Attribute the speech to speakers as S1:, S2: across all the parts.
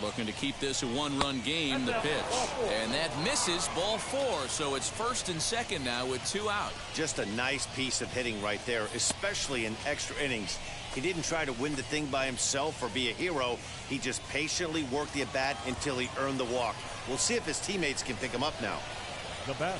S1: Looking to keep this a one-run game. The pitch. And that misses, ball 4. So it's first and second now with 2 out.
S2: Just a nice piece of hitting right there, especially in extra innings. He didn't try to win the thing by himself or be a hero. He just patiently worked the at-bat until he earned the walk. We'll see if his teammates can pick him up now.
S3: The batter.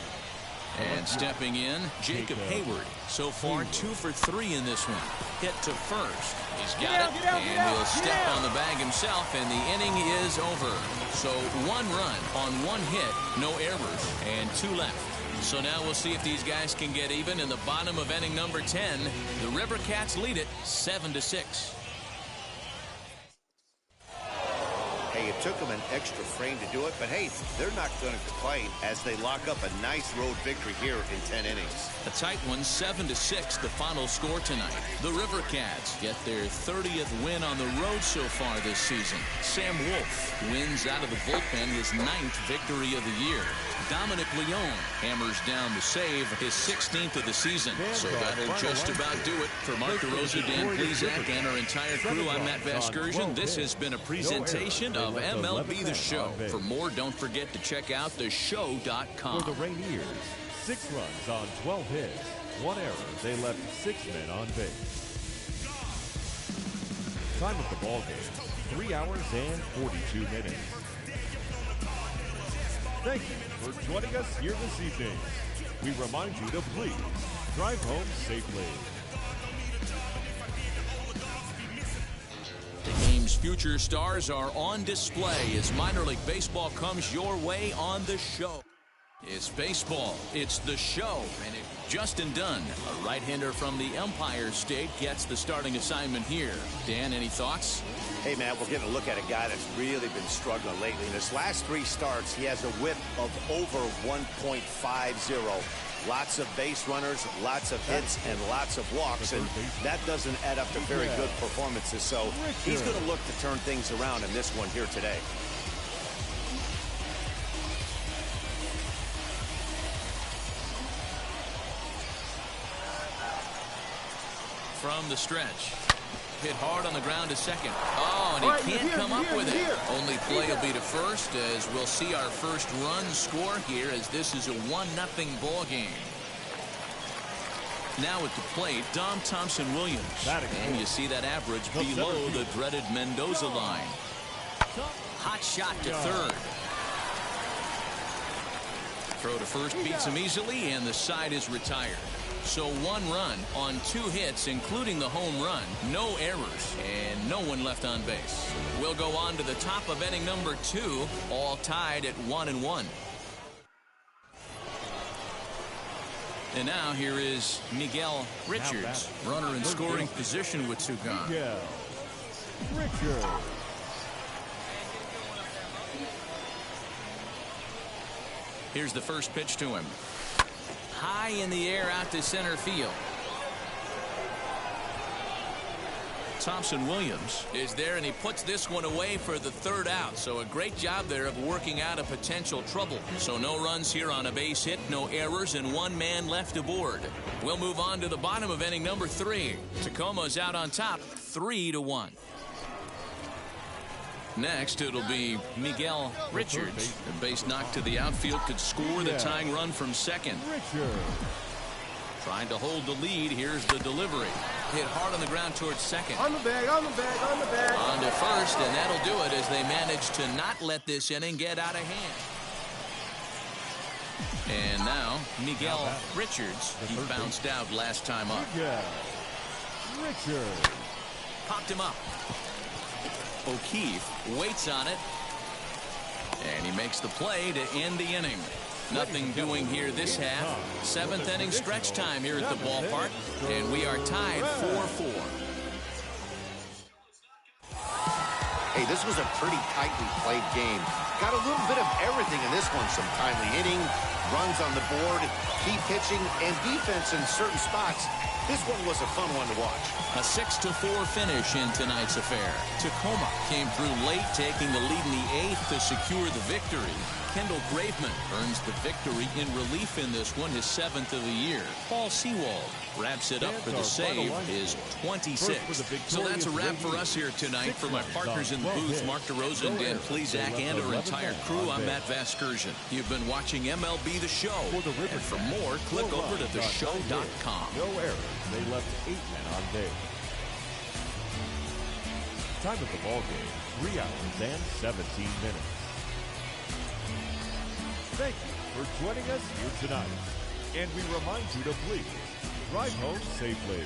S1: And stepping in, Jacob Hayward. So far, 2 for 3 in this one. Hit to first. He's got it, and he'll step on the bag himself, and the inning is over. So 1 run on 1 hit, no errors, and 2 left. So now we'll see if these guys can get even in the bottom of inning number 10. The River Cats lead it 7-6.
S2: Hey, it took them an extra frame to do it, but hey, they're not going to complain as they lock up a nice road victory here in 10 innings.
S1: A tight one, 7-6, the final score tonight. The River Cats get their 30th win on the road so far this season. Sam Wolf wins out of the bullpen his 9th victory of the year. Dominic Leone hammers down the save, his 16th of the season. So that'll just about do it. For Mark DeRosa, Dan Plesac, and our entire crew, I'm Matt Vasgersian. This has been a presentation of MLB The Show. For more, don't forget to check out theshow.com.
S3: For the Rainiers, 6 runs on 12 hits, 1 error. They left 6 men on base. Time of the ball game, 3 hours and 42 minutes. Thank you for joining us here this evening. We remind you to please drive home safely.
S1: The game's future stars are on display as minor league baseball comes your way on The Show. It's baseball. It's The Show. And Justin Dunn, a right-hander from the Empire State, gets the starting assignment here. Dan, any thoughts?
S2: Hey, Matt, we're getting a look at a guy that's really been struggling lately. In his last 3 starts, he has a whip of over 1.50. Lots of base runners, lots of hits, and lots of walks, and that doesn't add up to very good performances. So he's going to look to turn things around in this one here today.
S1: From the stretch. Hit hard on the ground to second. Oh, and he can't come up with it. Only play will be to first as we'll see our first run score here as this is a 1-0 ball game. Now at the plate, Dom Thompson-Williams. And you see that average below the dreaded Mendoza line. Hot shot to third. Throw to first beats him easily, and the side is retired. So 1 run on 2 hits, including the home run. No errors, and no one left on base. We'll go on to the top of inning number 2, all tied at 1-1. And now here is Miguel Richards, runner in scoring position with 2 gone.
S3: Miguel Richards.
S1: Here's the first pitch to him. High in the air out to center field. Thompson-Williams is there, and he puts this one away for the 3rd out. So a great job there of working out a potential trouble. So no runs here on a base hit, no errors, and 1 man left aboard. We'll move on to the bottom of inning number 3. Tacoma's out on top, 3-1. Next, it'll be Miguel Richards. The base knock to the outfield could score the tying run from second. Trying to hold the lead. Here's the delivery. Hit hard on the ground towards second.
S4: On the bag, on the bag, on the bag.
S1: On to first, and that'll do it as they manage to not let this inning get out of hand. And now, Miguel Richards. He bounced out last time up.
S3: Richards.
S1: Popped him up. O'Keefe waits on it, and he makes the play to end the inning. Nothing doing here this half. 7th inning stretch time here at the ballpark, and we are tied 4-4.
S2: Hey, this was a pretty tightly played game. Got a little bit of everything in this one. Some timely hitting, runs on the board, key pitching, and defense in certain spots. This one was a fun one to watch.
S1: A 6-4 finish in tonight's affair. Tacoma came through late, taking the lead in the 8th to secure the victory. Kendall Graveman earns the victory in relief in this one, his 7th of the year. Paul Sewald wraps it up for the save, his 26th. So that's a wrap for us here tonight. For my partners in the booth, Mark DeRosa and Dan Plezak, and our entire crew, I'm Matt Vasgersian. You've been watching MLB The Show. And for more, click over to theshow.com.
S3: No errors. They left 8 men on base. Time of the ball game, 3 hours and 17 minutes. Thank you for joining us here tonight. And we remind you to please drive home safely.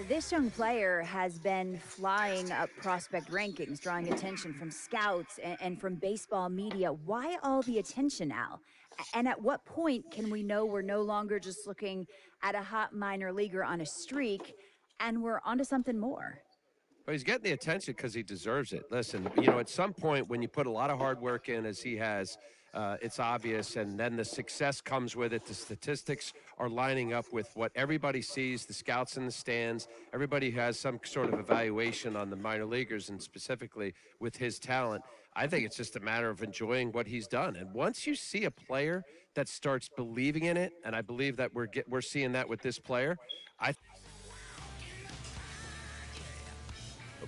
S5: This young player has been flying up prospect rankings, drawing attention from scouts and from baseball media. Why all the attention, Al? And at what point can we know we're no longer just looking at a hot minor leaguer on a streak and we're onto something more.
S6: Well, he's getting the attention because he deserves it. Listen, you know, at some point when you put a lot of hard work in, as he has, it's obvious, and then the success comes with it. The statistics are lining up with what everybody sees, the scouts in the stands. Everybody has some sort of evaluation on the minor leaguers, and specifically with his talent. I think it's just a matter of enjoying what he's done. And once you see a player that starts believing in it, and I believe that we're seeing that with this player,
S7: A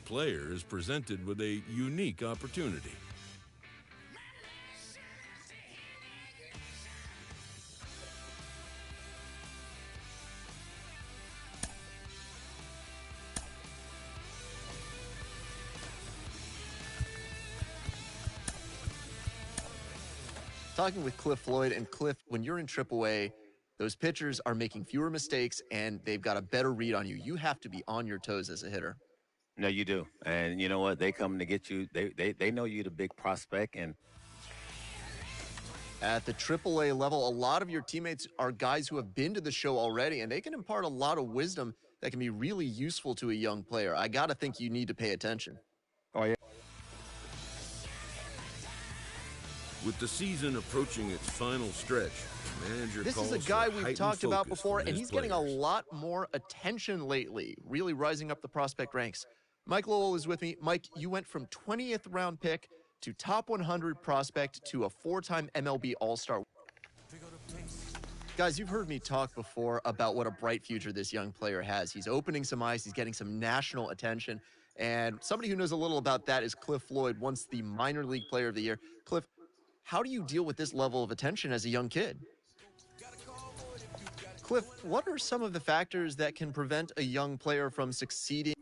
S7: player is presented with a unique opportunity.
S8: Talking with Cliff Floyd, and Cliff, when you're in AAA, those pitchers are making fewer mistakes and they've got a better read on you. You have to be on your toes as a hitter.
S9: No, you do. And you know what? They come to get you. They know you're the big prospect. And
S8: at the AAA level, a lot of your teammates are guys who have been to the show already, and they can impart a lot of wisdom that can be really useful to a young player. I got to think you need to pay attention.
S9: Oh, yeah.
S7: With the season approaching its final stretch, manager
S8: This is a
S7: calls
S8: guy
S7: for
S8: we've
S7: heightened
S8: talked about
S7: focus
S8: before,
S7: from
S8: and
S7: his
S8: he's getting a
S7: players.
S8: lot more attention lately, really rising up the prospect ranks. Mike Lowell is with me. Mike, you went from 20th round pick to top 100 prospect to a 4-time MLB All-Star. Guys, you've heard me talk before about what a bright future this young player has. He's opening some eyes. He's getting some national attention. And somebody who knows a little about that is Cliff Floyd, once the minor league player of the year. Cliff, how do you deal with this level of attention as a young kid? Cliff, what are some of the factors that can prevent a young player from succeeding?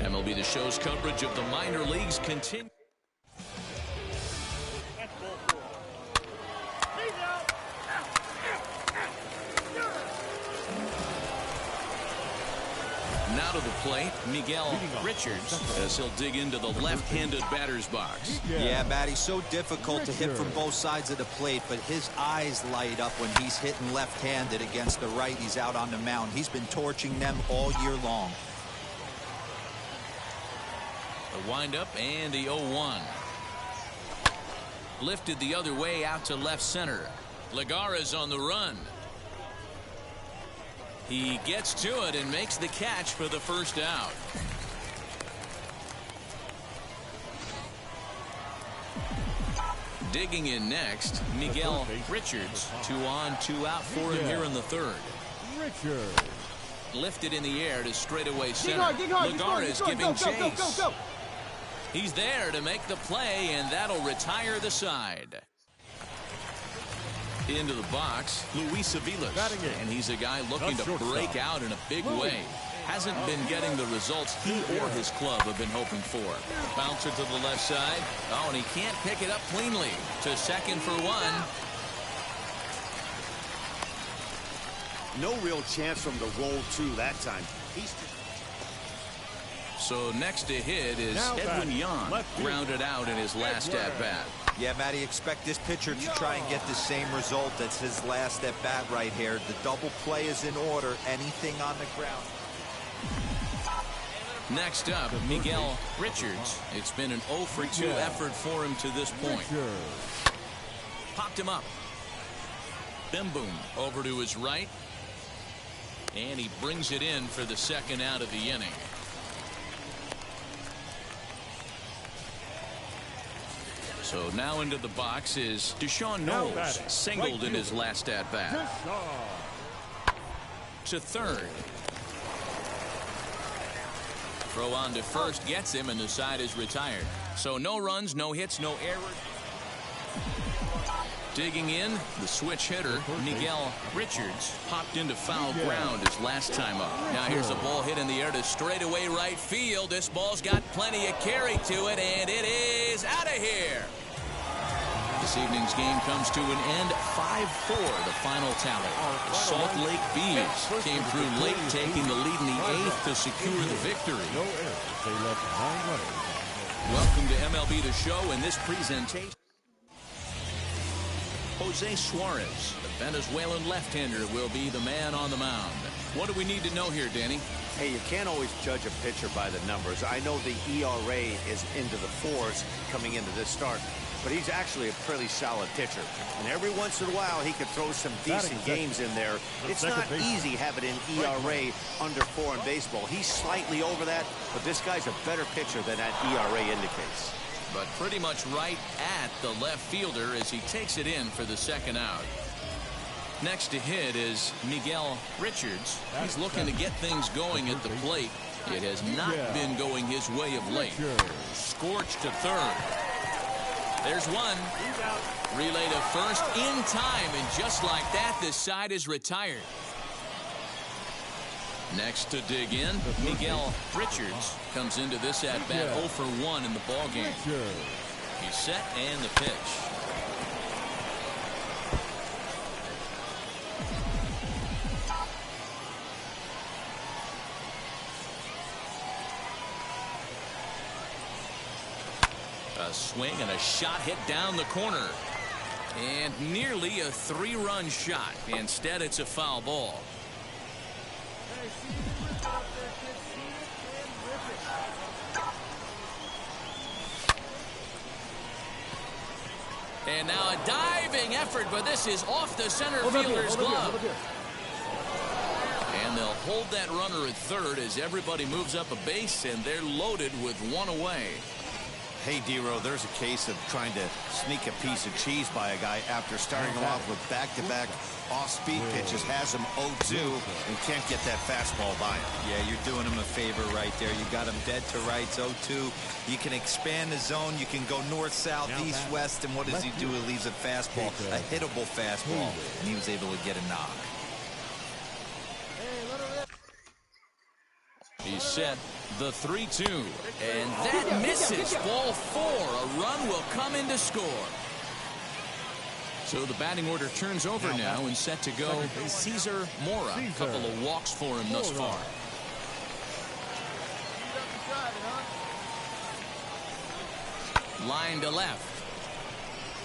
S1: MLB The Show's coverage of the minor leagues continues. Now to the plate, Miguel Richards, as he'll dig into the left-handed batter's box.
S10: Yeah, Matty, so difficult to hit from both sides of the plate, but his eyes light up when he's hitting left-handed against the righties out on the mound. He's been torching them all year long.
S1: The windup and the 0-1. Lifted the other way out to left center. Lagara's on the run. He gets to it and makes the catch for the first out. Digging in next, Miguel Richards. 2 on, 2 out for him here in the third.
S3: Richards.
S1: Lifted in the air to straightaway center.
S4: Lagara
S1: is giving chase. He's there to make the play, and that'll retire the side. Into the box, Luis Aviles, and he's a guy looking to break out in a big way. Hasn't been getting the results he or his club have been hoping for. Bouncer to the left side. Oh, and he can't pick it up cleanly. To second for 1.
S2: No real chance from the roll, too, that time.
S1: So next to hit is Edwin Yan, grounded out in his last at-bat.
S10: Yeah, Matty, expect this pitcher to try and get the same result as his last at-bat right here. The double play is in order. Anything on the ground.
S1: Next up, Miguel Richards. It's been an 0 for 2 effort for him to this point. Popped him up. Bim boom over to his right. And he brings it in for the second out of the inning. So now into the box is Deshaun Knowles, singled in his last at-bat. To third. Throw on to first gets him, and the side is retired. So no runs, no hits, no errors. Digging in, the switch hitter, Miguel Richards, popped into foul ground his last time up. Now here's a ball hit in the air to straightaway right field. This ball's got plenty of carry to it, and it is out of here. This evening's game comes to an end 5-4, the final tally. The Salt Lake Bees came through late, taking the lead in the 8th to secure the victory.
S3: No errors. They left 9 runners.
S1: Welcome to MLB The Show in this presentation. Jose Suarez, the Venezuelan left-hander, will be the man on the mound. What do we need to know here, Danny?
S2: Hey, you can't always judge a pitcher by the numbers. I know the ERA is into the 4s coming into this start, but he's actually a pretty solid pitcher. And every once in a while, he could throw some decent games in there. It's not easy having an ERA under 4 in baseball. He's slightly over that, but this guy's a better pitcher than that ERA indicates.
S1: But pretty much right at the left fielder as he takes it in for the second out. Next to hit is Miguel Richards. He's looking to get things going at the plate. It has not been going his way of late. Scorched to third. There's one. Relay to first in time, and just like that, this side is retired. Next to dig in, Miguel Richards comes into this at-bat 0 for 1 in the ballgame. He's set and the pitch. A swing and a shot hit down the corner. And nearly a 3-run shot. Instead, it's a foul ball. And now a diving effort, but this is off the center fielder's glove. And they'll hold that runner at third as everybody moves up a base, and they're loaded with one away.
S2: Hey, D-Row, there's a case of trying to sneak a piece of cheese by a guy after starting him off with back-to-back off-speed pitches, has him 0-2, and can't get that fastball by him.
S10: Yeah, you're doing him a favor right there. You got him dead to rights, 0-2. You can expand the zone. You can go north, south, east, west, and what does he do? He leaves a fastball, a hittable fastball, and he was able to get a knock.
S1: He's set the 3-2, and that misses. Ball 4. A run will come in to score. So the batting order turns over now, and set to go Cesar Mora. A couple of walks for him thus far. Line to left.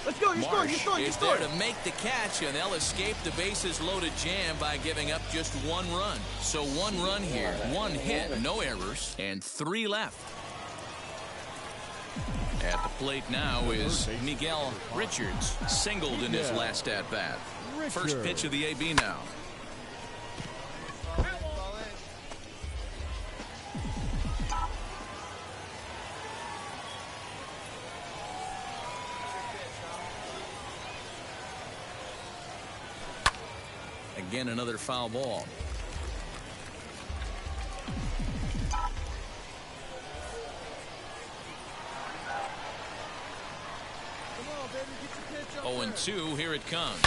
S4: Let's go,
S1: Marsh is there to make the catch, and they'll escape the bases loaded jam by giving up just 1 run. So 1 run here, 1 hit, no errors, and 3 left. At the plate now is Miguel Richards, singled in his last at-bat. First pitch of the AB now. Again, another foul ball. Oh, and 2, here it comes.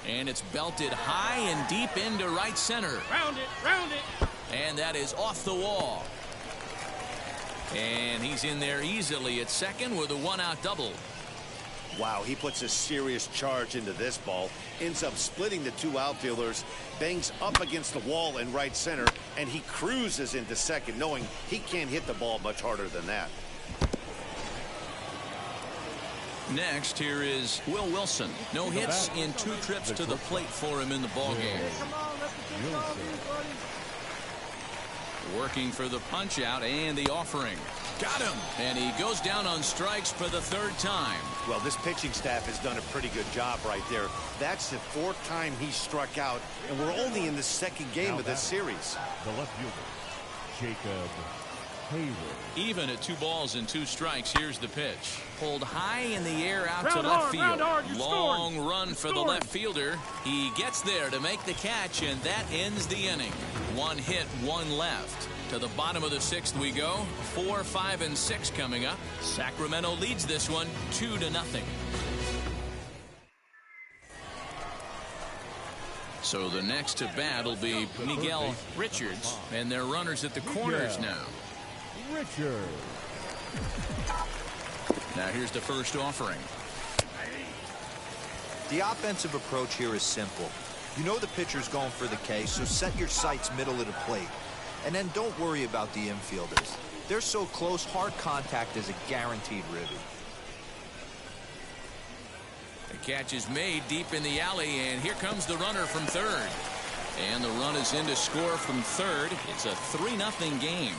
S1: And it's belted high and deep into right center.
S4: Round it.
S1: And that is off the wall. And he's in there easily at second with a 1-out double.
S2: Wow, he puts a serious charge into this ball, ends up splitting the 2 outfielders, bangs up against the wall in right center, and he cruises into second, knowing he can't hit the ball much harder than that.
S1: Next, here is Will Wilson. No hits in 2 trips to the plate for him in the ballgame. Working for the punch out and the offering. Got him. And he goes down on strikes for the 3rd time.
S2: Well, this pitching staff has done a pretty good job right there. That's the 4th time he struck out, and we're only in the 2nd game of this series.
S3: The left fielder, Jacob Hayward.
S1: Even at 2 balls and 2 strikes, here's the pitch. Pulled high in the air out to left field. Long run for the left fielder. He gets there to make the catch, and that ends the inning. 1 hit, 1 left. To the bottom of the 6th we go. 4, 5, and 6 coming up. Sacramento leads this one 2-0. So the next to bat will be Miguel Richards, and they're runners at the corners now.
S3: Richards.
S1: Now here's the first offering.
S10: The offensive approach here is simple. You know the pitcher's going for the K, so set your sights middle of the plate. And then don't worry about the infielders. They're so close, hard contact is a guaranteed ribby.
S1: The catch is made deep in the alley, and here comes the runner from third. And the run is in to score from third. It's a 3-0 game.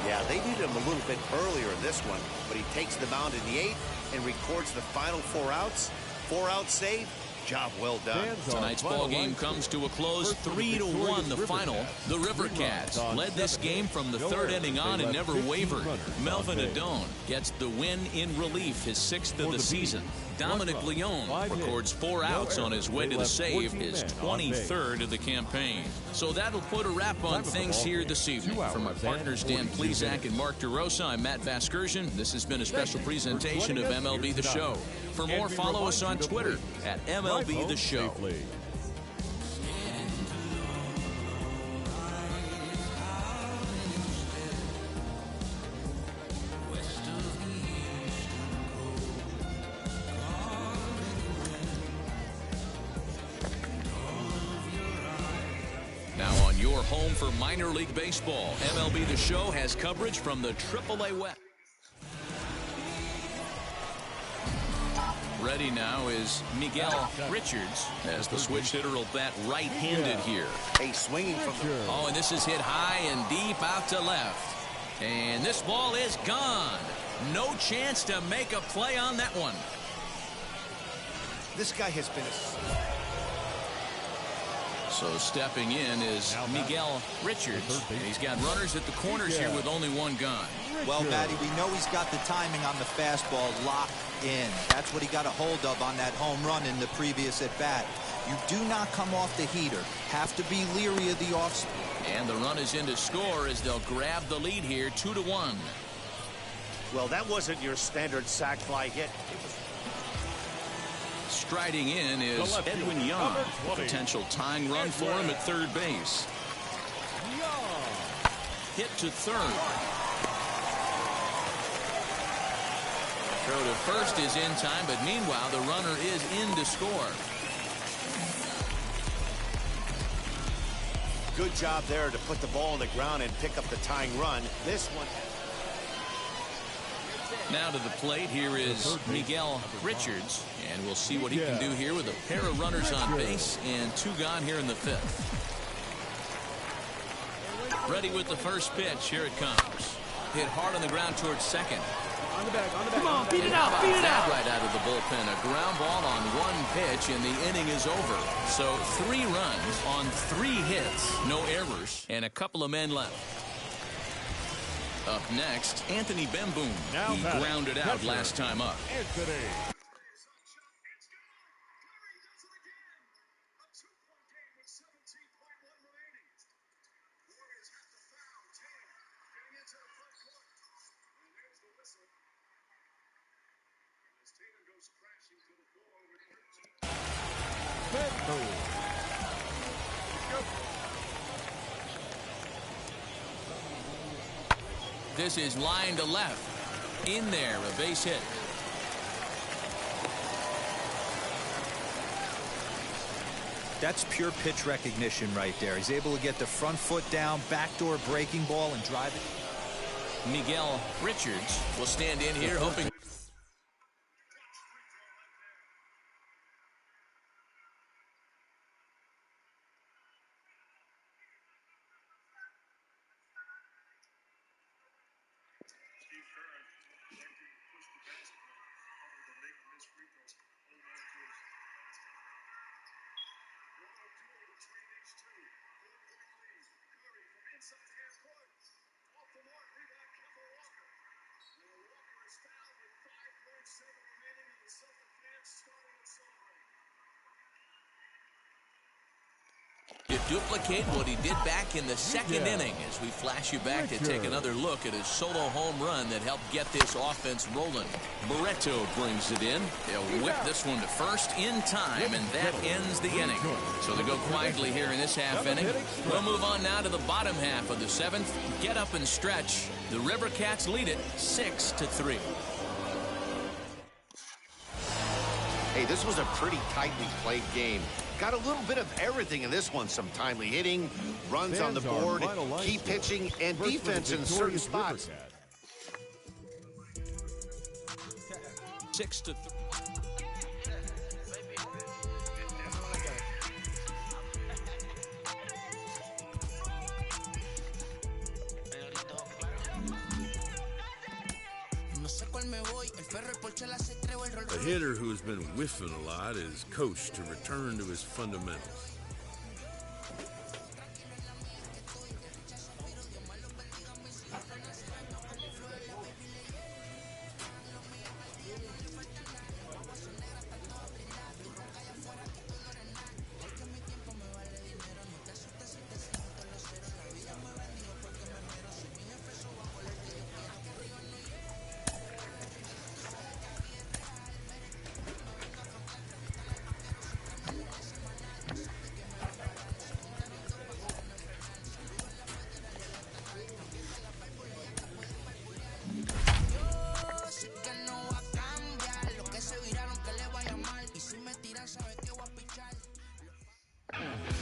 S2: Yeah, they needed him a little bit earlier in this one, but he takes the mound in the 8th and records the final 4 outs. 4-out save. Job well done.
S1: Tonight's ball game comes to a close, 3-1 the final. The River Cats led this game from the third inning on and never wavered. Melvin Adone gets the win in relief, his 6th of the season. Dominic Leone records 4 outs on his way to the save, his 23rd of the campaign. So that'll put a wrap on things here this evening. From our partners Dan Plezak and Mark DeRosa, I'm Matt Vasgersian. This has been a special presentation of MLB The Show. For more, follow us on Twitter at MLB The Show. Now on your home for minor league baseball, MLB The Show has coverage from the AAA West. Ready now is Miguel Richards as the switch hitter will bat right-handed here.
S2: A swinging from the...
S1: Oh, and this is hit high and deep out to left. And this ball is gone. No chance to make a play on that one.
S2: This guy has been...
S1: So stepping in is Miguel Richards. And he's got runners at the corners here with only one gone.
S10: Well, Matty, we know he's got the timing on the fastball locked in. That's what he got a hold of on that home run in the previous at-bat. You do not come off the heater. Have to be leery of the off-speed.
S1: And the run is in to score as they'll grab the lead here, 2-1.
S2: Well, that wasn't your standard sac fly hit.
S1: Striding in is Edwin Young. Potential tying run for him at third base. Hit to third. Throw to first is in time, but meanwhile the runner is in to score.
S2: Good job there to put the ball on the ground and pick up the tying run. This one...
S1: Now to the plate, here is Miguel Richards, and we'll see what he can do here with a pair of runners on base and 2 gone here in the 5th. Ready with the first pitch. Here it comes. Hit hard on the ground towards second.
S4: On the bag. Come on, beat it out, beat it out.
S1: Right out of the bullpen. A ground ball on 1 pitch, and the inning is over. So 3 runs on 3 hits, no errors, and a couple of men left. Up next, Anthony Bemboom. He grounded out last time up.
S3: Anthony.
S1: This is line to left. In there, a base hit.
S10: That's pure pitch recognition right there. He's able to get the front foot down, backdoor breaking ball, and drive it.
S1: Miguel Richards will stand in here hoping. To duplicate what he did back in the second inning as we flash you back to take another look at his solo home run that helped get this offense rolling. Barreto brings it in. They'll whip this one to first in time, and that ends the inning. So they go quietly here in this half inning. We'll move on now to the bottom half of the 7th. Get up and stretch. The River Cats lead it 6-3.
S2: Hey, this was a pretty tightly played game. Got a little bit of everything in this one. Some timely hitting, runs on the board, key pitching, and defense in certain spots.
S1: 6-3.
S7: A hitter who has been whiffing a lot is coached to return to his fundamentals.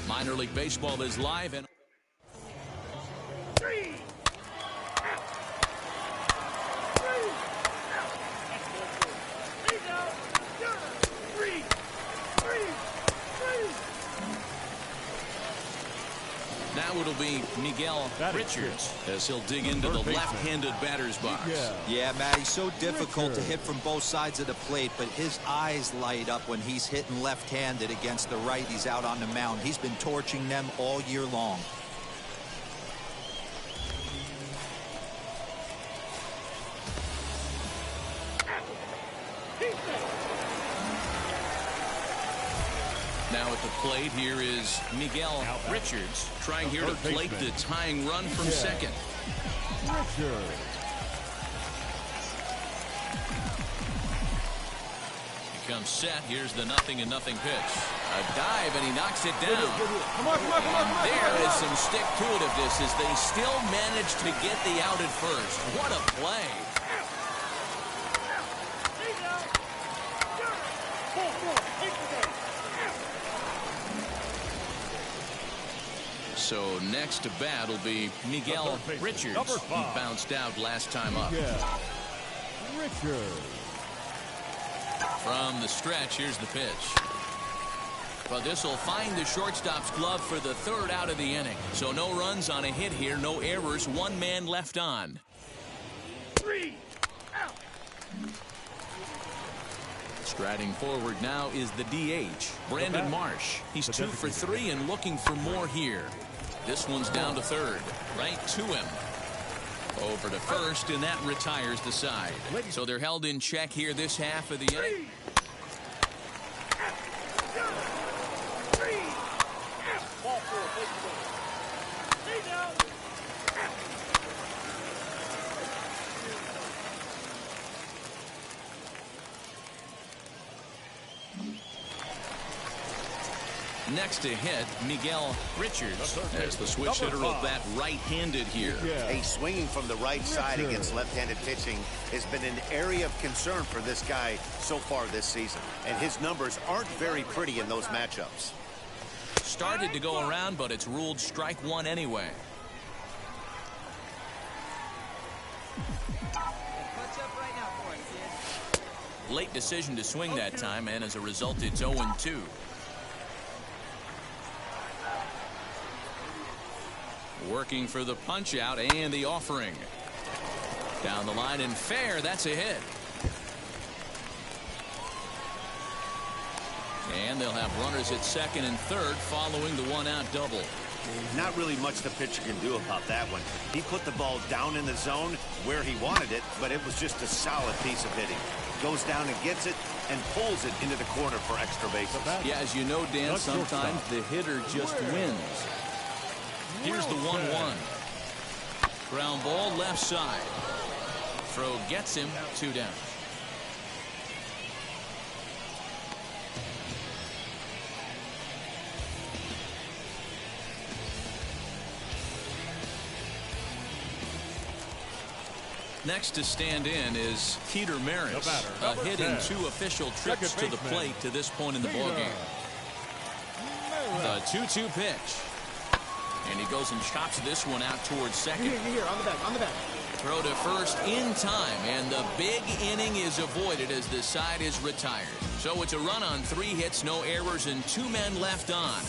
S1: Minor League Baseball is live and now it'll be Miguel Richards as he'll dig into the left-handed batter's box.
S10: Yeah, Matty, so difficult to hit from both sides of the plate, but his eyes light up when he's hitting left-handed against the righties out on the mound. He's been torching them all year long.
S1: Now at the plate, here is Miguel Richards trying here to plate the tying run from second. He comes set. Here's the 0-0 pitch. A dive, and he knocks it down.
S4: Come on.
S1: There is some stick to it of this as they still manage to get the out at first. What a play. So next to bat will be Miguel Richards. He bounced out last time up.
S3: Richards.
S1: From the stretch, here's the pitch. But this will find the shortstop's glove for the third out of the inning. So no runs on a hit here, no errors, one man left on.
S4: 3 out.
S1: Striding forward now is the DH, Brandon Marsh. He's 2 for 3 and looking for more here. This one's down to third, right to him. Over to first, and that retires the side. So they're held in check here this half of the inning. Next to hit, Miguel Richards as the switch hitter will bat right-handed here.
S2: Hey, swinging from the right side against left-handed pitching has been an area of concern for this guy so far this season. And his numbers aren't very pretty in those matchups.
S1: Started to go around, but it's ruled strike one anyway. Late decision to swing that time, and as a result, it's 0-2. Working for the punch out and the offering. Down the line and fair, that's a hit. And they'll have runners at second and third following the one-out double.
S2: Not really much the pitcher can do about that one. He put the ball down in the zone where he wanted it, but it was just a solid piece of hitting. Goes down and gets it and pulls it into the corner for extra bases.
S1: Yeah, as you know, Dan, sometimes the hitter just wins. Here's the 1-1. Ground ball left side. Throw gets him, 2 down. Next to stand in is Peter Maris, a hit in 2 official trips to the plate to this point in the ballgame. The 2-2 pitch. And he goes and chops this one out towards second.
S4: Here, on the back.
S1: Throw to first in time, and the big inning is avoided as the side is retired. So it's a run on 3 hits, no errors, and 2 men left on.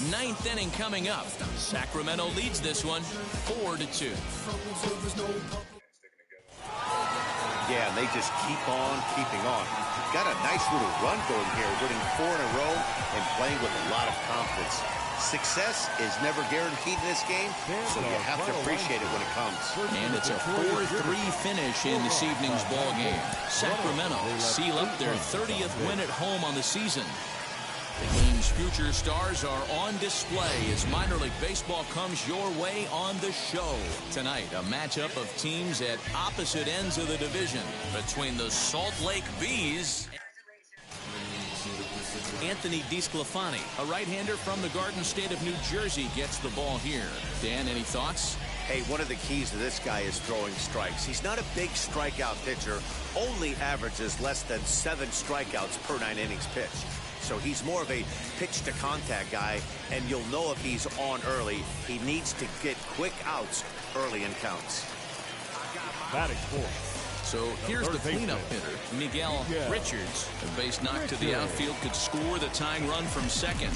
S1: 9th inning coming up. Sacramento leads this one 4-2.
S2: Yeah, and they just keep on keeping on. Got a nice little run going here, winning 4 in a row and playing with a lot of confidence. Success is never guaranteed in this game, so you have to appreciate it when it comes.
S1: And it's a 4-3 finish in this evening's ball game. Sacramento seal up their 30th win at home on the season. The game's future stars are on display as minor league baseball comes your way on the show. Tonight, a matchup of teams at opposite ends of the division between the Salt Lake Bees. Anthony DeSclafani, a right-hander from the Garden State of New Jersey, gets the ball here. Dan, any thoughts?
S2: Hey, one of the keys to this guy is throwing strikes. He's not a big strikeout pitcher, only averages less than 7 strikeouts per 9 innings pitched. So he's more of a pitch-to-contact guy, and you'll know if he's on early. He needs to get quick outs early in counts.
S3: Batting fourth.
S1: So here's the cleanup hitter, Miguel Richards. A base knock to the outfield could score the tying run from second.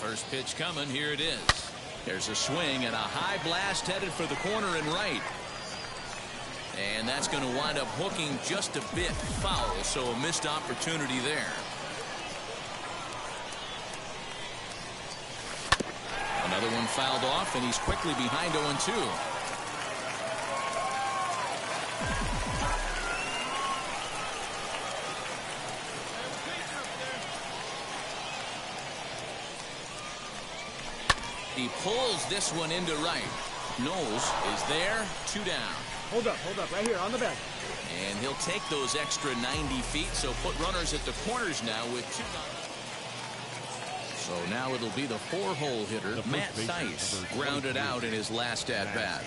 S1: First pitch coming, here it is. There's a swing and a high blast headed for the corner and right. And that's going to wind up hooking just a bit foul, so a missed opportunity there. Another one fouled off, and he's quickly behind 0-2. He pulls this one into right. Knowles is there, 2 down.
S4: Hold up, right here, on the back.
S1: And he'll take those extra 90 feet, so put runners at the corners now with 2 down. So now it'll be the 4-hole hitter, Matt Theis, grounded out in his last at-bat.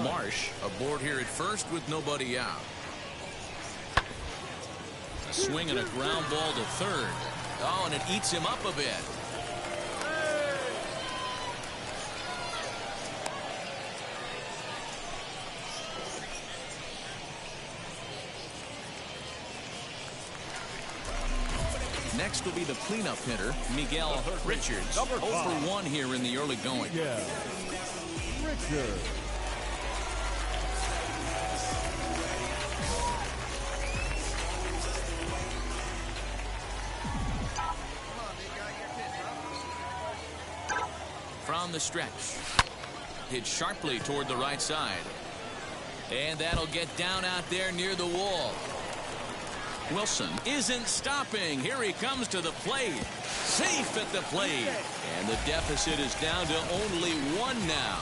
S1: Marsh aboard here at first with nobody out. A swing and a ground ball to third. Oh, and it eats him up a bit. Next will be the cleanup hitter, Miguel Richards. 0 for 1 here in the early going.
S3: Yeah. Richards.
S1: From the stretch. Hit sharply toward the right side. And that'll get down out there near the wall. Wilson isn't stopping. Here he comes to the plate. Safe at the plate. And the deficit is down to only 1 now.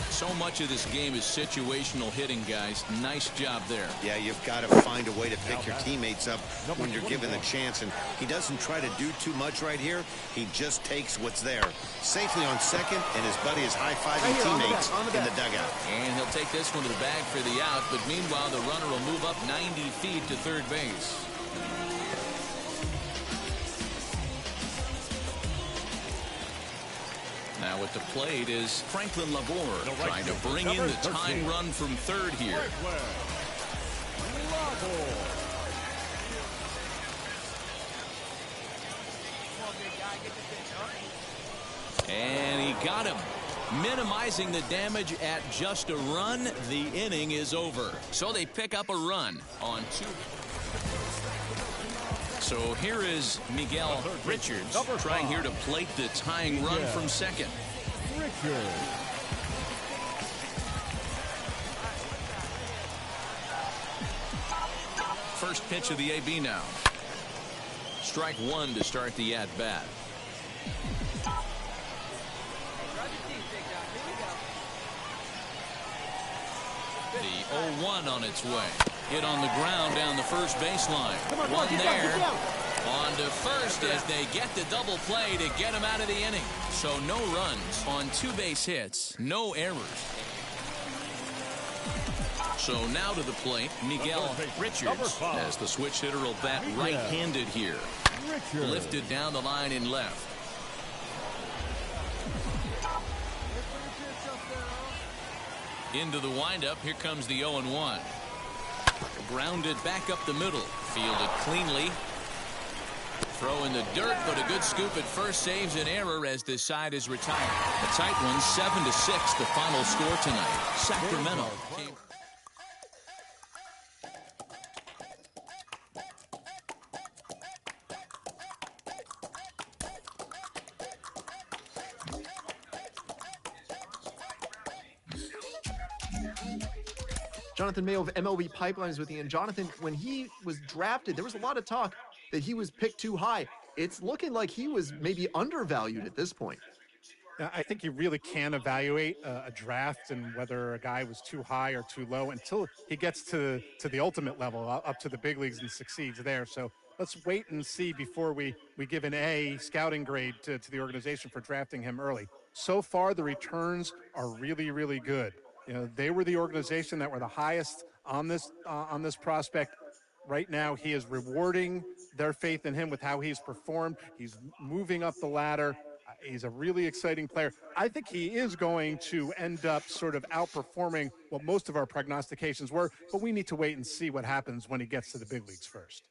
S1: So much of this game is situational hitting, guys. Nice job there.
S2: Yeah, you've got to find a way to pick your teammates up when you're given the chance. And he doesn't try to do too much right here. He just takes what's there. Safely on second, and his buddy is high-fiving teammates in the dugout.
S1: And he'll take this one to the bag for the out. But meanwhile, the runner will move up 90 feet to third base. Now at the plate is Franklin Labor, trying to bring in the tying run from third here. And he got him. Minimizing the damage at just a run. The inning is over. So they pick up a run on 2. So here is Miguel Richards trying here to plate the tying run from second. First pitch of the AB now. Strike 1 to start the at-bat. The 0-1 on its way. Hit on the ground down the first baseline. One there. On to first as they get the double play to get him out of the inning. So no runs on 2 base hits, no errors. So now to the plate, Miguel Richards, as the switch hitter will bat right-handed here. Lifted down the line in left. Into the windup, here comes the 0-1. Grounded back up the middle, fielded cleanly. Throw in the dirt, but a good scoop at first saves an error as this side is retired. A tight one, 7-6, the final score tonight. Sacramento.
S8: Jonathan Mayo of MLB Pipelines with you. And Jonathan, when he was drafted, there was a lot of talk that he was picked too high. It's looking like he was maybe undervalued at this point.
S11: I think you really can evaluate a draft and whether a guy was too high or too low until he gets to the ultimate level, up to the big leagues and succeeds there. So let's wait and see before we give an A scouting grade to the organization for drafting him early. So far, the returns are really, really good. You know, they were the organization that were the highest on this prospect. Right now, he is rewarding their faith in him with how he's performed. He's moving up the ladder. He's a really exciting player. I think he is going to end up sort of outperforming what most of our prognostications were, but we need to wait and see what happens when he gets to the big leagues first.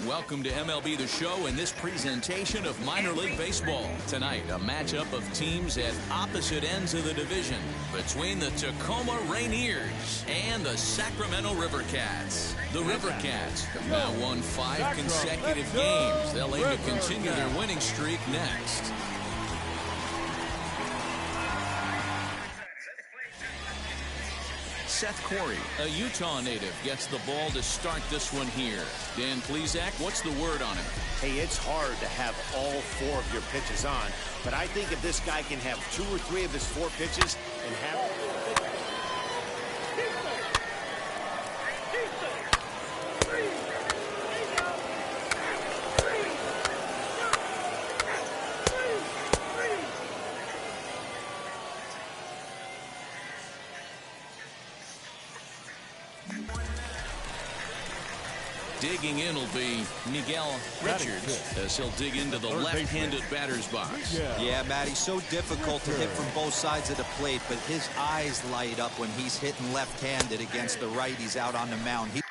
S1: Welcome to MLB The Show and this presentation of minor league baseball. Tonight, a matchup of teams at opposite ends of the division between the Tacoma Rainiers and the Sacramento River Cats. The River Cats have now won 5 consecutive games. They'll aim to continue their winning streak next. Seth Corey, a Utah native, gets the ball to start this one here. Dan Plesac, what's the word on him?
S2: Hey, it's hard to have all 4 of your pitches on, but I think if this guy can have 2 or 3 of his 4 pitches and have...
S1: Digging in will be Miguel Richards as he'll dig into the left-handed batter's box.
S10: Yeah, Matty, so difficult to hit from both sides of the plate, but his eyes light up when he's hitting left-handed against the righties out on the mound.
S12: We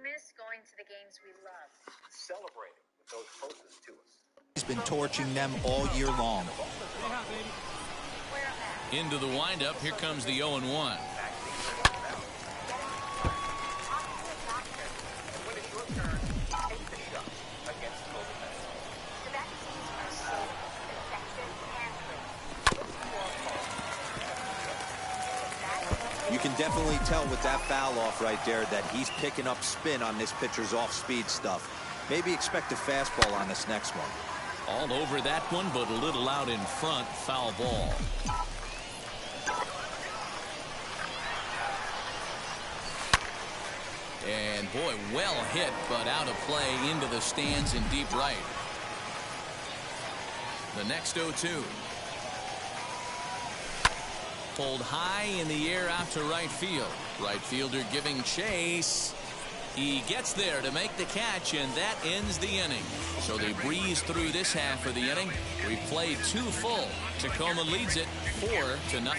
S12: miss going to the games we love.
S13: Celebrating with those closest to us.
S10: He's been torching them all year long.
S1: Into the windup, here comes the 0-1.
S10: You can definitely tell with that foul off right there that he's picking up spin on this pitcher's off-speed stuff. Maybe expect a fastball on this next one.
S1: All over that one, but a little out in front, foul ball. And boy, well hit, but out of play into the stands in deep right. The next 0-2. pulled high in the air out to right field. Right fielder giving chase. He gets there to make the catch, and that ends the inning. So they breeze through this half of the inning. We've played 2 full. Tacoma leads it 4-0.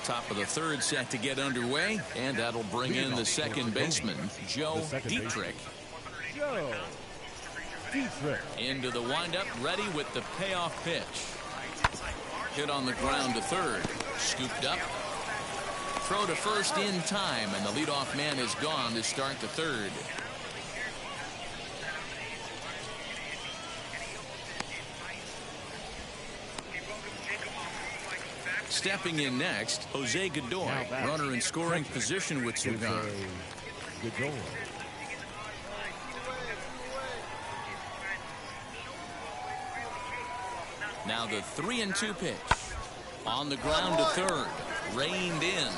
S1: Top of the third set to get underway, and that'll bring in the second baseman, Joe Dietrich.
S3: Joe Dietrich.
S1: Into the windup, ready with the payoff pitch. Hit on the ground to third. Scooped up. Throw to first in time, and the leadoff man is gone to start the third. Stepping in next, Jose Godoy, runner in scoring position with 2 gone.
S3: Godoy.
S1: Now the 3-2 pitch. On the ground to third. Reined in.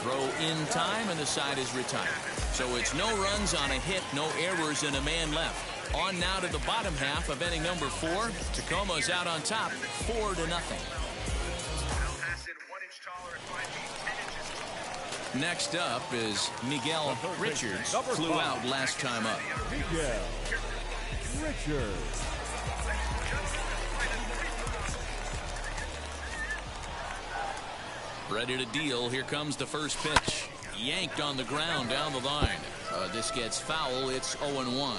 S1: Throw in time, and the side is retired. So it's no runs on a hit, no errors, and a man left. On now to the bottom half of inning number 4. Tacoma's out on top, 4-0. Next up is Miguel Richards. Flew out last time up.
S3: Miguel Richards.
S1: Ready to deal. Here comes the first pitch. Yanked on the ground down the line. This gets foul. It's 0-1.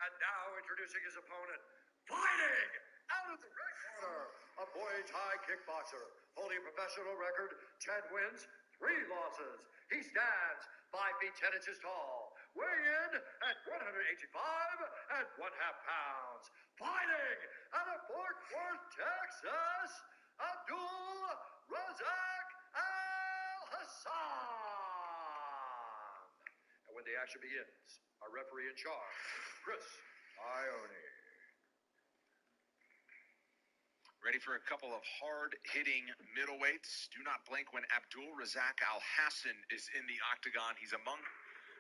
S13: And now introducing his opponent, fighting out of the red corner, a Muay Thai kickboxer, holding a professional record, 10 wins, 3 losses. He stands 5 feet 10 inches tall, weighing in at 185 1/2 pounds. Fighting out of Fort Worth, Texas, Abdul Razak Al-Hassan. And when the action begins, our referee in charge, Chris Ione.
S14: Ready for a couple of hard-hitting middleweights. Do not blink when Abdul Razak Al-Hassan is in the octagon. He's among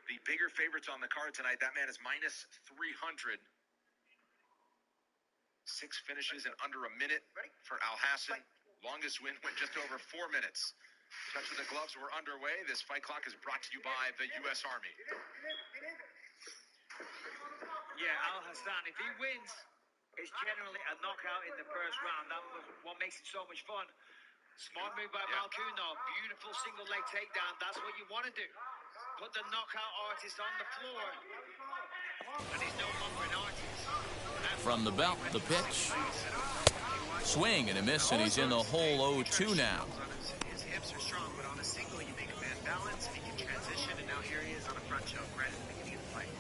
S14: the bigger favorites on the card tonight. That man is minus 300. 6 finishes in under a minute for Al-Hassan. Longest win went just over 4 minutes. Touch of the gloves, we're underway. This fight clock is brought to you by the U.S. Army.
S15: Yeah, Al-Hassan, if he wins, it's generally a knockout in the first round. That was what makes it so much fun. Smart move by Malcuno. Beautiful single leg takedown. That's what you want to do. Put the knockout artist on the floor. And he's no longer an artist.
S1: From the belt, the pitch. Swing and a miss, and he's in the hole 0-2 now.
S14: His hips are strong, but on a single, you make a man balance, he can transition, and now here he is on a front choke right at the beginning of the fight.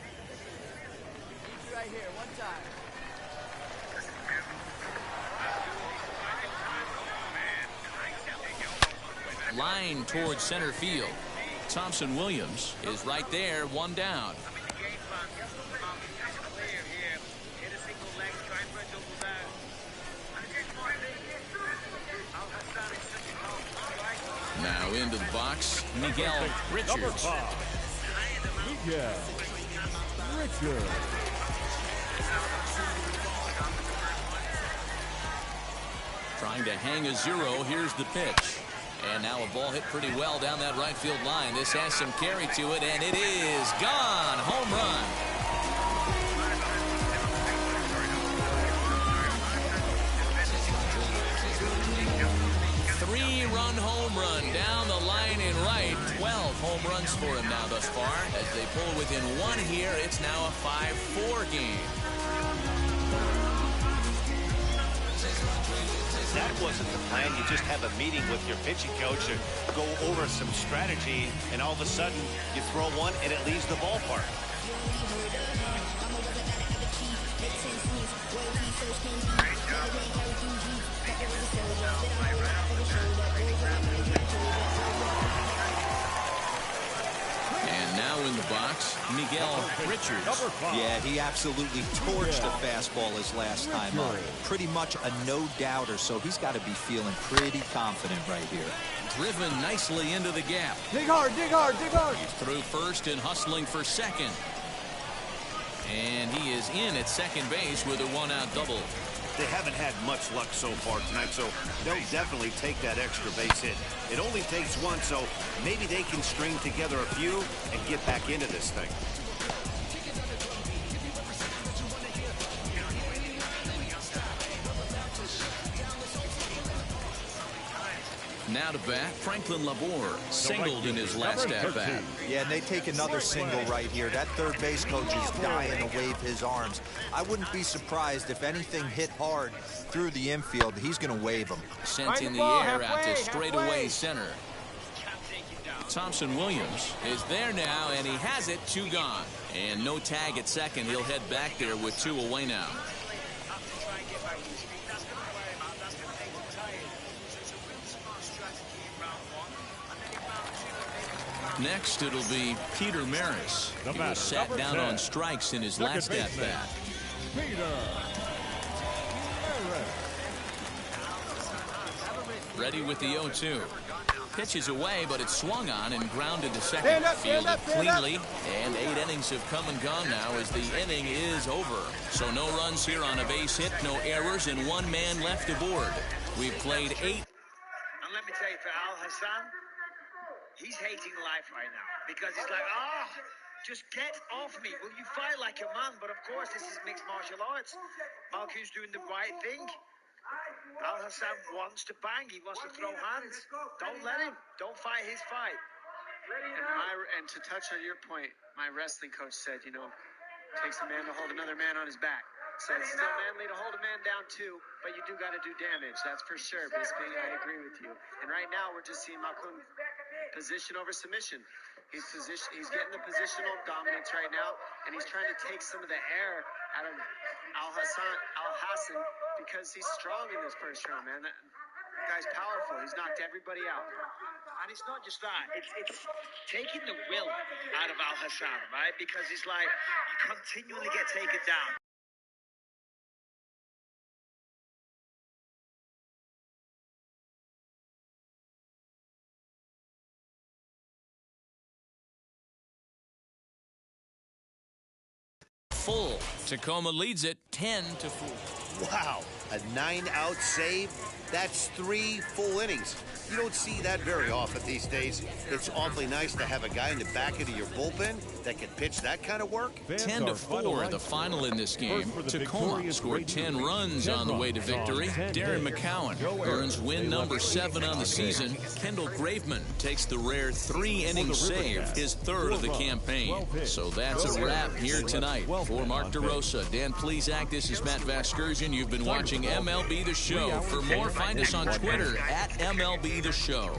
S4: Right here, one time.
S1: Line towards center field. Thompson Williams is right there, 1 down. Now into the box, Miguel Richards.
S3: Miguel Richards.
S1: Trying to hang a 0. Here's the pitch. And now a ball hit pretty well down that right field line. This has some carry to it, and it is gone. Home run. Three-run home run down the line in right. 12 home runs for him now thus far. As they pull within 1 here, it's now a 5-4 game.
S2: That wasn't the plan. You just have a meeting with your pitching coach to go over some strategy, and all of a sudden you throw one and it leaves the ballpark.
S1: And Now in the box, Miguel Richards.
S10: Yeah, he absolutely torched the fastball his last time up. Pretty much a no-doubter, so he's got to be feeling pretty confident right here.
S1: Driven nicely into the gap.
S4: Dig hard, dig hard, dig hard.
S1: He's through first and hustling for second. And he is in at second base with a one-out double.
S2: They haven't had much luck so far tonight, so they'll definitely take that extra base hit. It only takes one, so maybe they can string together a few and get back into this thing.
S1: Now to bat, Franklin Labor singled in his last at-bat.
S10: Yeah, and they take another single right here. That third base coach is dying to wave his arms. I wouldn't be surprised if anything hit hard through the infield. He's going to wave them.
S1: Sent in the air out to straightaway center. Thompson Williams is there now, and he has it, 2 gone. And no tag at second. He'll head back there with 2 away now. Next, it'll be Peter Maris. He was sat down on strikes in his last at-bat. Ready with the 0-2. Pitches away, but it's swung on and grounded to second. Fielded cleanly, and 8 innings have come and gone now as the inning is over. So no runs here on a base hit, no errors, and 1 man left aboard. We've played 8.
S15: And let me tell you, for Al Hassan, he's hating life right now because he's like, just get off me. Will you fight like a man? But of course, this is mixed martial arts. Malkoun's doing the right thing. Al Hassan wants to bang. He wants to throw hands. Don't let him. Don't fight his fight.
S16: And to touch on your point, my wrestling coach said, you know, it takes a man to hold another man on his back. Said it's still manly to hold a man down too, but you do got to do damage. That's for sure. Basically, I agree with you. And right now, we're just seeing Malkoun position over submission. He's getting the positional dominance right now, and he's trying to take some of the air out of Al Hassan because he's strong in this first round, man. That guy's powerful. He's knocked everybody out.
S15: And it's not just that. It's taking the will out of Al Hassan, right? Because it's like you continually get taken down.
S1: Full. Tacoma leads it 10-4.
S2: Wow, a 9-out save. That's 3 full innings. You don't see that very often these days. It's awfully nice to have a guy in the back end of your bullpen that can pitch that kind of work.
S1: 10-4, the final in this game. Tacoma scored 10 runs on the way to victory. Darren McCowan earns win number 7 on the season. Kendall Graveman takes the rare 3-inning save, his 3rd of the campaign. So that's a wrap here tonight. For Mark DeRosa, Dan Plesac, this is Matt Vasgersian. You've been watching MLB The Show. For more, find us on Twitter at MLB The Show.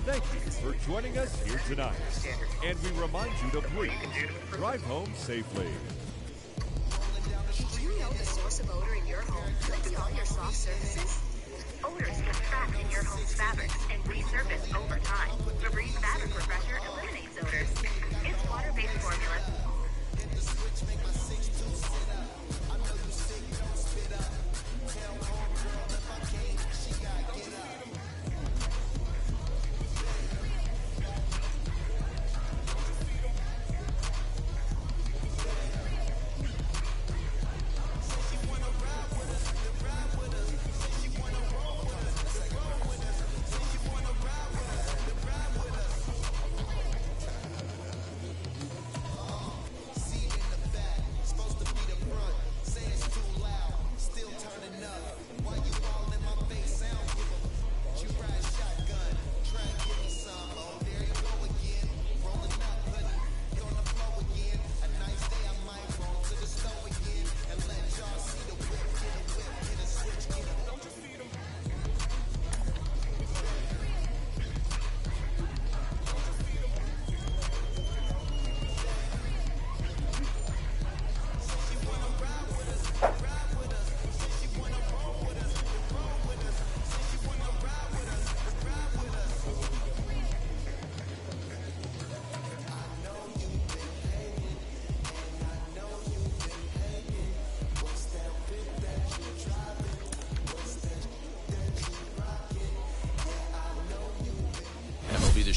S3: Thank you for joining us here tonight. And we remind you to please drive home safely.
S12: Did you know the source of odor in your home could be all your soft surfaces? Odors get trapped in your home's fabrics and resurface over time. Febreze Fabric Refresher eliminates odors. Its water-based formula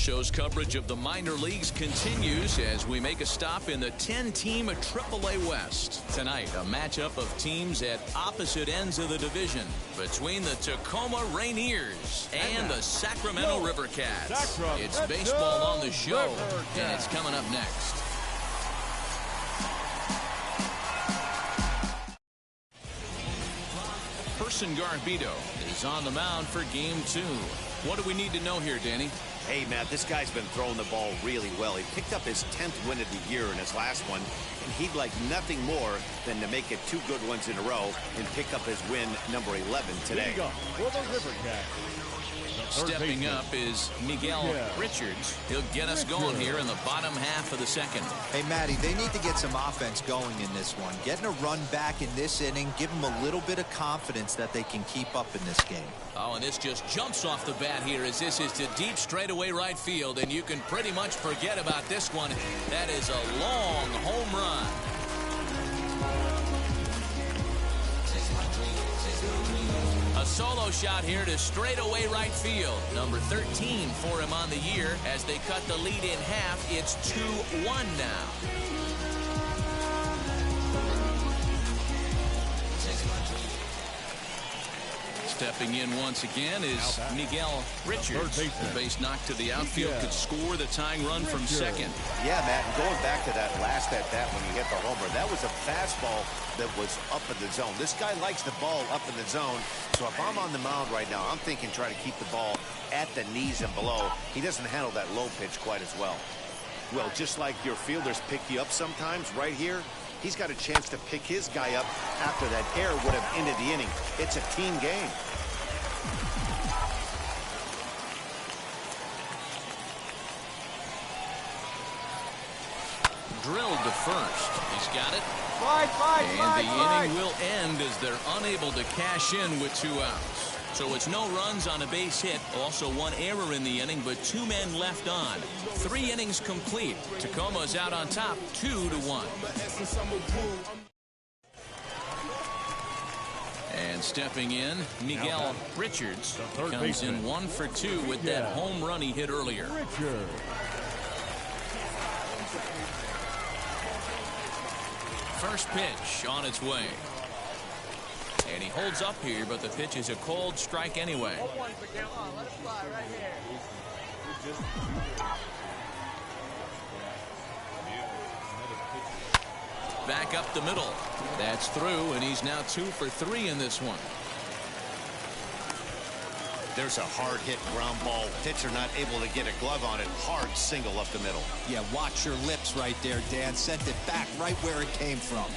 S1: Show's coverage of the minor leagues continues as we make a stop in the 10-team AAA West. Tonight, a matchup of teams at opposite ends of the division between the Tacoma Rainiers and the Sacramento River Cats. It's baseball on the show, and it's coming up next. Person Garbito is on the mound for game 2. What do we need to know here, Danny?
S2: Hey, Matt, this guy's been throwing the ball really well. He picked up his 10th win of the year in his last one, and he'd like nothing more than to make it 2 good ones in a row and pick up his win number 11 today.
S3: For the River Cats.
S1: Stepping up is Miguel Richards. He'll get us going here in the bottom half of the second.
S10: Hey, Matty, they need to get some offense going in this one. Getting a run back in this inning, give them a little bit of confidence that they can keep up in this game.
S1: Oh, and this just jumps off the bat here as this is to deep straightaway right field, and you can pretty much forget about this one. That is a long home run. A solo shot here to straightaway right field. Number 13 for him on the year. As they cut the lead in half, it's 2-1 now. Stepping in once again is Miguel Richards. The base knock to the outfield could score the tying run from second.
S2: Yeah, Matt, and going back to that last at-bat when he hit the homer, that was a fastball that was up in the zone. This guy likes the ball up in the zone, so if I'm on the mound right now, I'm thinking try to keep the ball at the knees and below. He doesn't handle that low pitch quite as well. Well, just like your fielders pick you up sometimes, right here, he's got a chance to pick his guy up after that error would have ended the inning. It's a team game.
S1: Drilled to first. He's got it.
S4: And
S1: the inning will end as they're unable to cash in with 2 outs. So it's no runs on a base hit. Also 1 error in the inning, but 2 men left on. 3 innings complete. Tacoma's out on top, 2-1. And stepping in, Miguel Richards comes in 1 for 2 with that home run he hit earlier. First pitch on its way. And he holds up here, but the pitch is a cold strike anyway. Back up the middle. That's through, and he's now 2 for 3 in this one.
S2: There's a hard hit ground ball. Pitcher not able to get a glove on it. Hard single up the middle.
S10: Yeah, watch your lips right there, Dan. Sent it back right where it came from.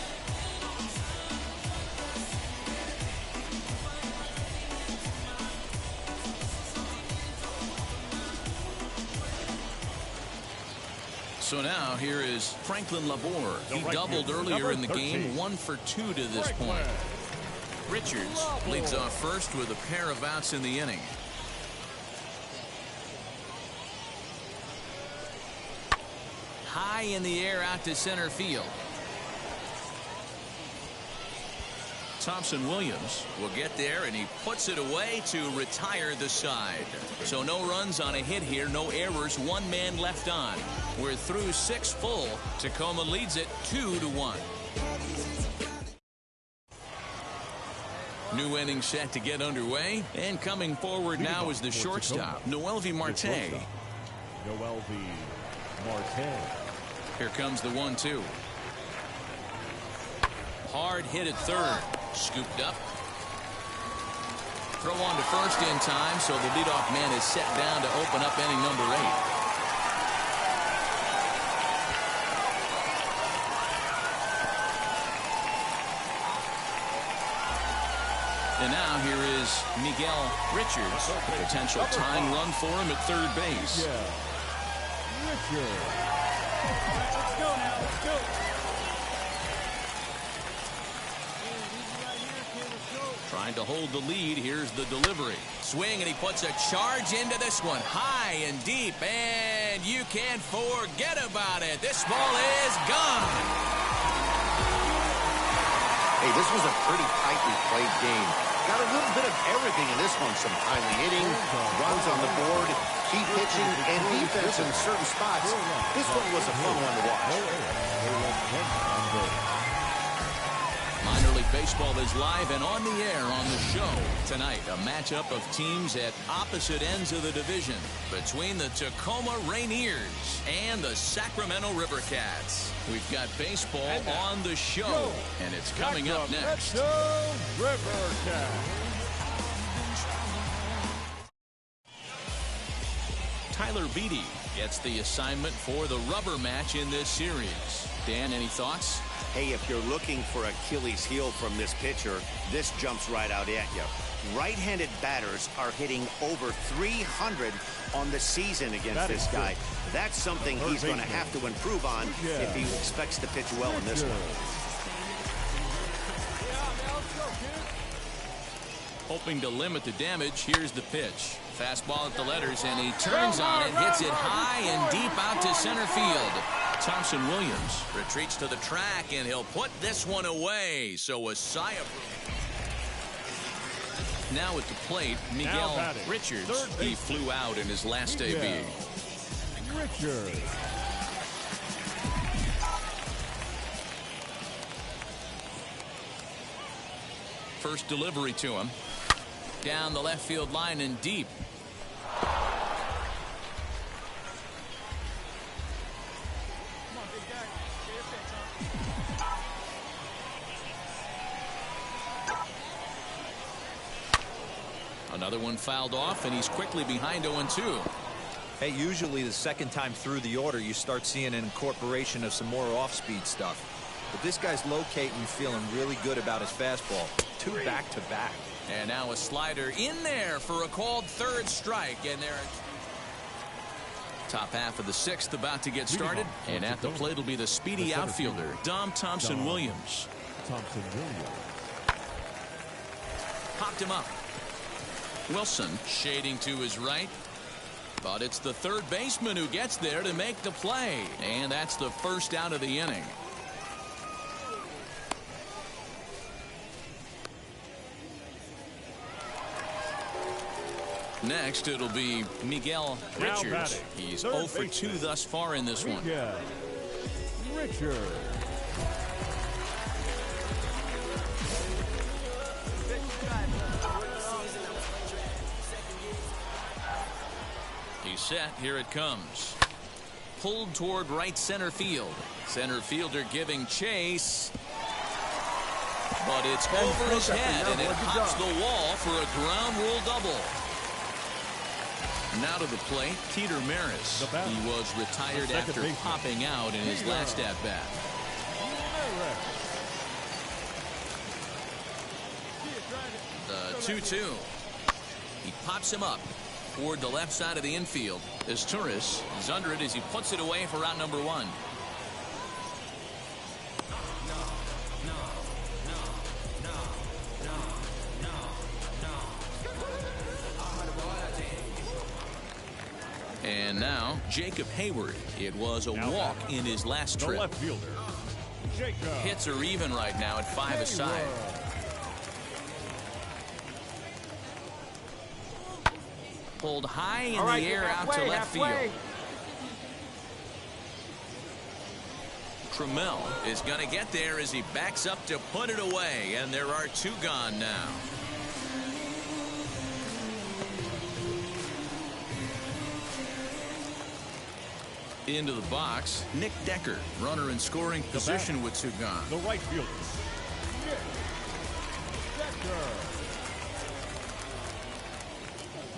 S1: So now here is Franklin Labor. He doubled earlier in the game, 1 for 2 to this point. Richards leads off first with a pair of outs in the inning. High in the air out to center field. Thompson Williams will get there, and he puts it away to retire the side. So no runs on a hit here, no errors, 1 man left on. We're through 6 full. Tacoma leads it 2-1. New inning set to get underway, and coming forward now is the shortstop, Noelvi Marte.
S3: Noelvi Marte.
S1: Here comes the 1-2. Hard hit at third. Scooped up. Throw on to first in time, so the leadoff man is set down to open up inning number 8. And now here is Miguel Richards. A potential tying run for him at third base.
S3: Richards.
S4: Let's go now. Let's go.
S1: Trying to hold the lead. Here's the delivery. Swing, and he puts a charge into this one. High and deep, and you can't forget about it. This ball is gone.
S2: Hey, this was a pretty tightly played game. Got a little bit of everything in this one. Some timely hitting, runs on the board, key pitching, and defense in certain spots. This one was a fun one to watch.
S1: Minor League Baseball is live and on the air on the show. Tonight, a matchup of teams at opposite ends of the division between the Tacoma Rainiers and the Sacramento River Cats. We've got baseball on the show, and it's coming up next.
S3: River Cats.
S1: Tyler Beatty gets the assignment for the rubber match in this series. Dan, any thoughts?
S2: Hey, if you're looking for Achilles heel from this pitcher, this jumps right out at you. Right-handed batters are hitting over 300 on the season against this guy. That's something he's going to have to improve on if he expects to pitch well in this one.
S1: Hoping to limit the damage, here's the pitch. Fastball at the letters, and he turns on it, hits it high and deep out to center field. Thompson Williams retreats to the track, and he'll put this one away. So a sigh of relief. Now at the plate, Miguel Richards. He flew out in his last AB.
S3: Richards.
S1: First delivery to him. Down the left field line and deep. Another one fouled off, and he's quickly behind 0-2.
S10: Hey, usually the second time through the order, you start seeing an incorporation of some more off-speed stuff. But this guy's locating and feeling really good about his fastball. 2 back-to-back.
S1: And now a slider in there for a called third strike. And there, top half of the 6th about to get started. And at the plate will be the speedy outfielder, Dom Thompson Williams. Popped him up. Wilson shading to his right. But it's the third baseman who gets there to make the play. And that's the first out of the inning. Next, it'll be Miguel Richards. He's 0 for 2 thus far in this one.
S3: Richards.
S1: He's set. Here it comes. Pulled toward right center field. Center fielder giving chase. But it's over his head, and it hops the wall for a ground rule double. Now to the plate, Peter Maris. He was retired after popping out in his last at-bat. The 2-2. He pops him up toward the left side of the infield. As Turris is under it as he puts it away for out number 1. And now, Jacob Hayward. It was a walk in his last trip.
S3: Left fielder, Jacob.
S1: Hits are even right now at 5 aside. Pulled high in the air out to left field. Trammell is going to get there as he backs up to put it away. And there are 2 gone now. Into the box, Nick Decker, runner in scoring position with 2 gone.
S3: The right fielder, Nick Decker.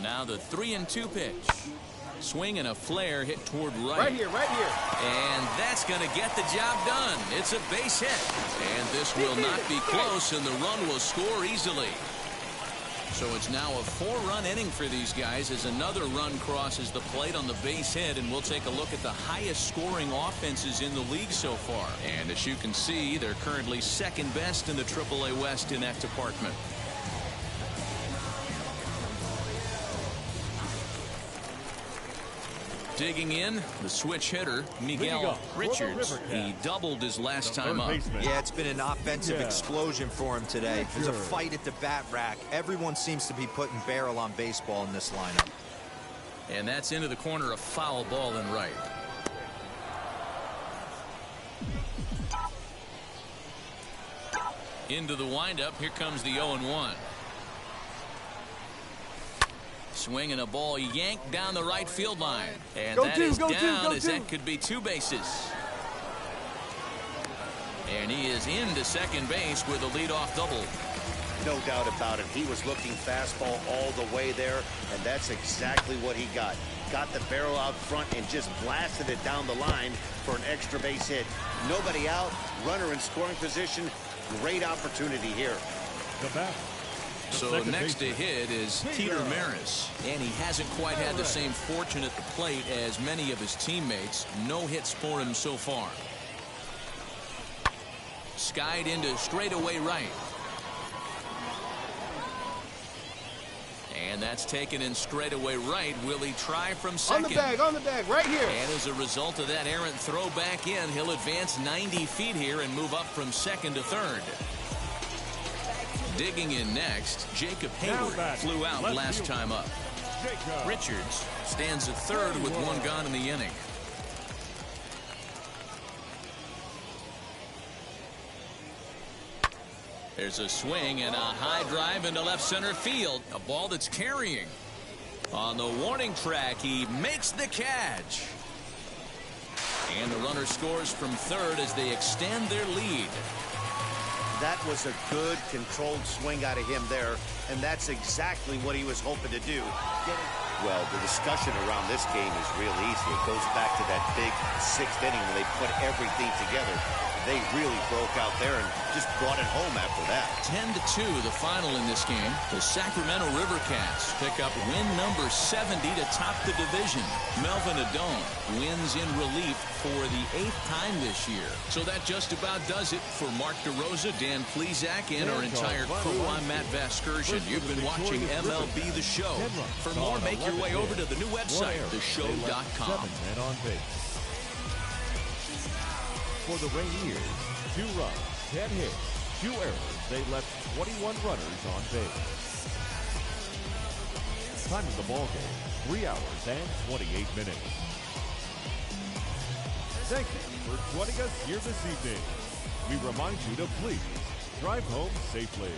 S1: Now the 3-2 pitch. Swing and a flare hit toward right.
S4: Right here.
S1: And that's going to get the job done. It's a base hit. And this will not be close, and the run will score easily. So it's now a 4-run inning for these guys as another run crosses the plate on the base hit, and we'll take a look at the highest scoring offenses in the league so far. And as you can see, they're currently second best in the AAA West in that department. Digging in, the switch hitter, Miguel Richards. He doubled his last time up.
S10: Yeah, it's been an offensive explosion for him today. There's a fight at the bat rack. Everyone seems to be putting barrel on baseball in this lineup.
S1: And that's into the corner, a foul ball and right. Into the windup, here comes the 0-1. Swinging a ball yanked down the right field line. And that is down as that could be 2 bases. And he is into second base with a leadoff double.
S2: No doubt about it. He was looking fastball all the way there, and that's exactly what he got. Got the barrel out front and just blasted it down the line for an extra base hit. Nobody out, runner in scoring position. Great opportunity here.
S3: The bat.
S1: So next to hit is Peter Maris, and he hasn't quite had the same fortune at the plate as many of his teammates. No hits for him so far. Skied into straightaway right. And that's taken in straightaway right. Will he try from second?
S4: On the bag, right here.
S1: And as a result of that errant throw back in, he'll advance 90 feet here and move up from second to third. Digging in next, Jacob Hayward flew out last time up. Richards stands at third with 1 gone in the inning. There's a swing and a high drive into left center field. A ball that's carrying. On the warning track, he makes the catch. And the runner scores from third as they extend their lead.
S2: That was a good, controlled swing out of him there, and that's exactly what he was hoping to do. Well, the discussion around this game is real easy. It goes back to that big 6th inning when they put everything together. They really broke out there and just brought it home after that.
S1: 10-2, the final in this game. The Sacramento River Cats pick up win number 70 to top the division. Melvin Adone wins in relief for the 8th time this year. So that just about does it for Mark DeRosa, Dan Plesac, and our entire crew. I'm Matt Vasgersian. You've been watching MLB The Show. For more, make your way over to the new website, theshow.com.
S3: For the Rainiers, 2 runs, 10 hits, 2 errors. They left 21 runners on base. Time of the ball game, 3 hours and 28 minutes. Thank you for joining us here this evening. We remind you to please drive home safely.